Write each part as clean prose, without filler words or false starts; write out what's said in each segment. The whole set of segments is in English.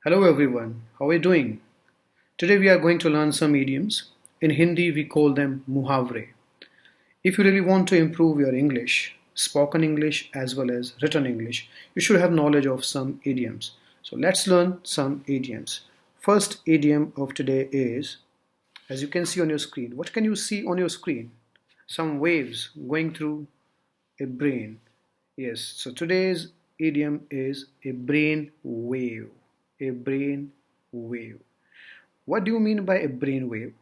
Hello everyone, how are you doing? Today we are going to learn some idioms. In Hindi we call them muhavre. If you really want to improve your English, spoken English as well as written English, you should have knowledge of some idioms. So let's learn some idioms. First idiom of today is, as you can see on your screen, what can you see on your screen? Some waves going through a brain. Yes, so today's idiom is a brain wave. A brain wave. What do you mean by a brain wave?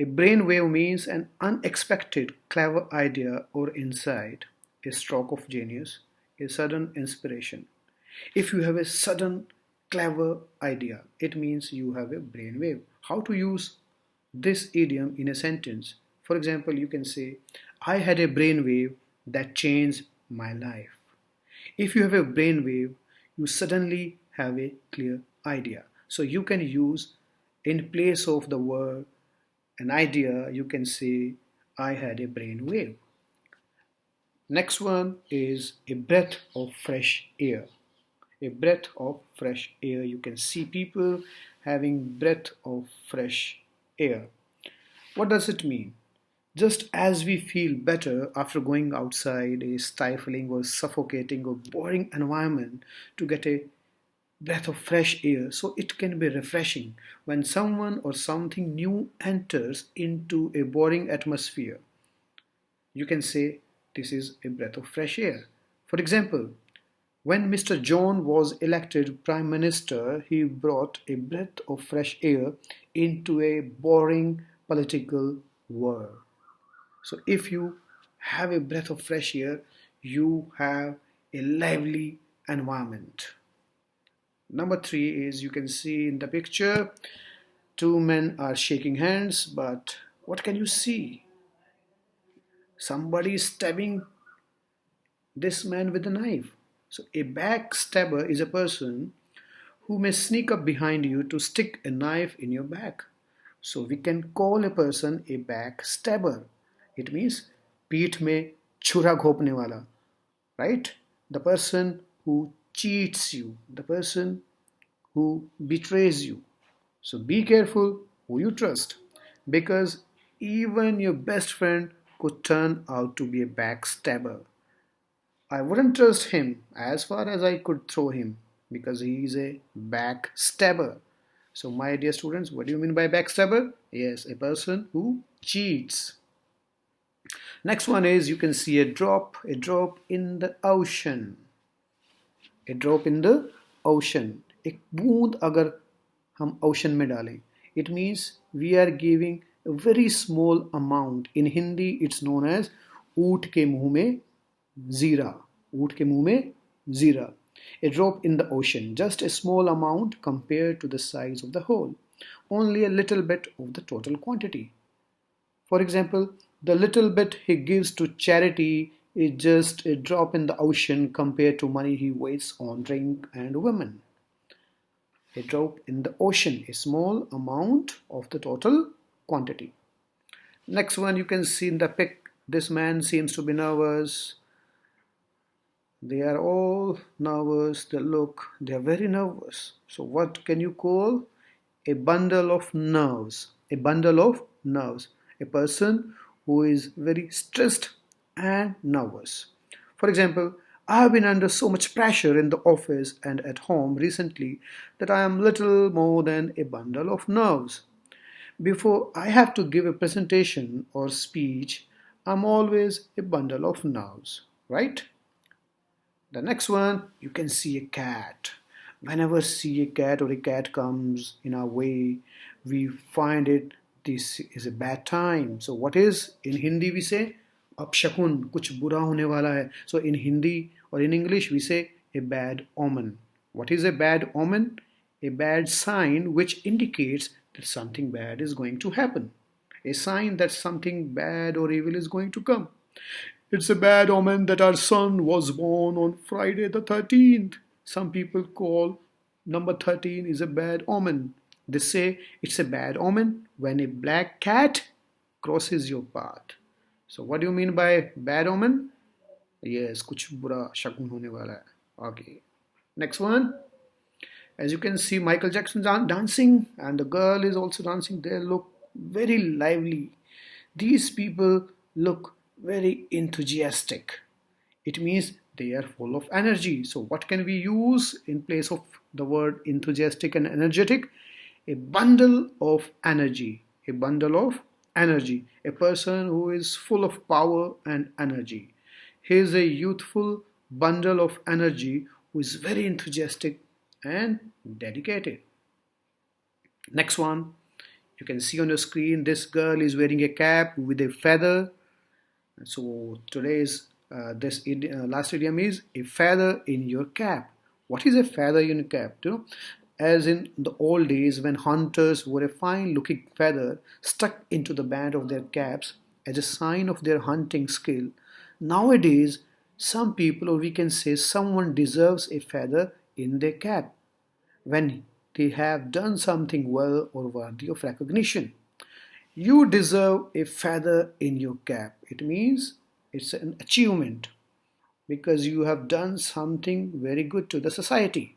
A brain wave means an unexpected, clever idea or insight, a stroke of genius, a sudden inspiration. If you have a sudden, clever idea, it means you have a brain wave. How to use this idiom in a sentence? For example, you can say, I had a brain wave that changed my life. If you have a brain wave, you suddenly have a clear idea. So you can use in place of the word an idea, you can say, I had a brain wave. Next one is a breath of fresh air. A breath of fresh air. You can see people having breath of fresh air. What does it mean? Just as we feel better after going outside a stifling or suffocating or boring environment to get a breath of fresh air, so it can be refreshing when someone or something new enters into a boring atmosphere. You can say this is a breath of fresh air. For example, when Mr. John was elected Prime Minister, he brought a breath of fresh air into a boring political world. So, if you have a breath of fresh air, you have a lively environment. Number three is, you can see in the picture, two men are shaking hands, but what can you see? Somebody is stabbing this man with a knife. So, a backstabber is a person who may sneak up behind you to stick a knife in your back. So, we can call a person a backstabber. It means पीठ में छुरा घोंपने वाला, right? The person who cheats you, the person who betrays you. So be careful who you trust, because even your best friend could turn out to be a backstabber. I wouldn't trust him as far as I could throw him, because he is a backstabber. So, my dear students, what do you mean by backstabber? Yes, a person who cheats. Next one is, you can see a drop in the ocean. A drop in the ocean. एक बूंद अगर हम ocean में डालें, it means we are giving a very small amount. In Hindi it's known as ऊँट के मुंह में जीरा. ऊँट के मुंह में जीरा. A drop in the ocean, just a small amount compared to the size of the whole, only a little bit of the total quantity. For example, the little bit he gives to charity is just a drop in the ocean compared to money he wastes on drink and women. A drop in the ocean, a small amount of the total quantity. Next one, you can see in the pic, this man seems to be nervous. They are all nervous, they are very nervous. So, what can you call? A bundle of nerves. A bundle of nerves. A person who is very stressed and nervous. For example, I have been under so much pressure in the office and at home recently that I am little more than a bundle of nerves. Before I have to give a presentation or speech, I'm always a bundle of nerves, right? The next one, you can see a cat. Whenever see a cat or a cat comes in our way, we find it this is a bad time. So what is in Hindi we say अपशकुन, कुछ बुरा होने वाला है. So in Hindi or in English we say a bad omen. What is a bad omen? A bad sign which indicates that something bad is going to happen. A sign that something bad or evil is going to come. It's a bad omen that our son was born on Friday the 13th. Some people call number 13 is a bad omen. They say it's a bad omen when a black cat crosses your path. So what do you mean by bad omen? Yes, कुछ बुरा शकुन होने वाला है. Okay. Next one. As you can see, Michael Jackson dancing, and the girl is also dancing. They look very lively. These people look very enthusiastic. It means they are full of energy. So, what can we use in place of the word enthusiastic and energetic? A bundle of energy. A bundle of energy. A person who is full of power and energy. He is a youthful bundle of energy who is very enthusiastic and dedicated. Next one, you can see on the screen this girl is wearing a cap with a feather. So today's last idiom is a feather in your cap. What is a feather in a cap? As in the old days when hunters wore a fine-looking feather stuck into the band of their caps as a sign of their hunting skill. Nowadays, some people, or we can say someone, deserves a feather in their cap when they have done something well or worthy of recognition. You deserve a feather in your cap. It means it's an achievement because you have done something very good to the society.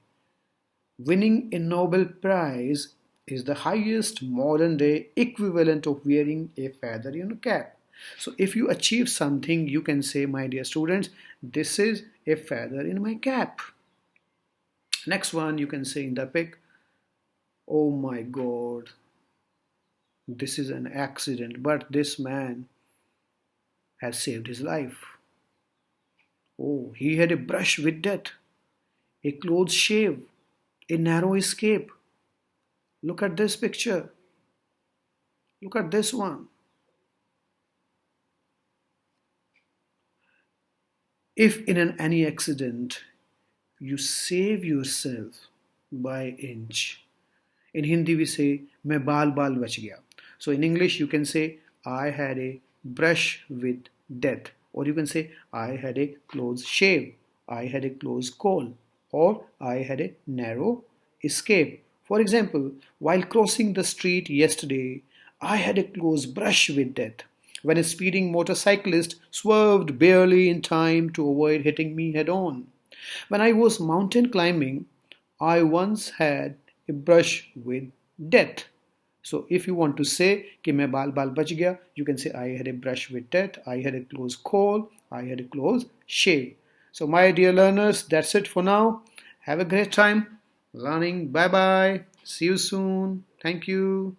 Winning a Nobel Prize is the highest modern day equivalent of wearing a feather in a cap. So, if you achieve something, you can say, my dear students, this is a feather in my cap. Next one, you can say in the pic, oh my god, this is an accident, but this man has saved his life. Oh, he had a brush with death, a close shave, a narrow escape. Look at this picture. Look at this one. If in any accident you save yourself by inch, in Hindi we say मैं बाल बाल बच गया. So in English you can say I had a brush with death, or you can say I had a close shave, I had a close call, or I had a narrow escape. For example, while crossing the street yesterday, I had a close brush with death when a speeding motorcyclist swerved barely in time to avoid hitting me head on. When I was mountain climbing, I once had a brush with death. So if you want to say कि मैं बाल बाल बच गया, you can say I had a brush with death, I had a close call, I had a close shave. So my dear learners, that's it for now. Have a great time learning. Bye bye. See you soon. Thank you.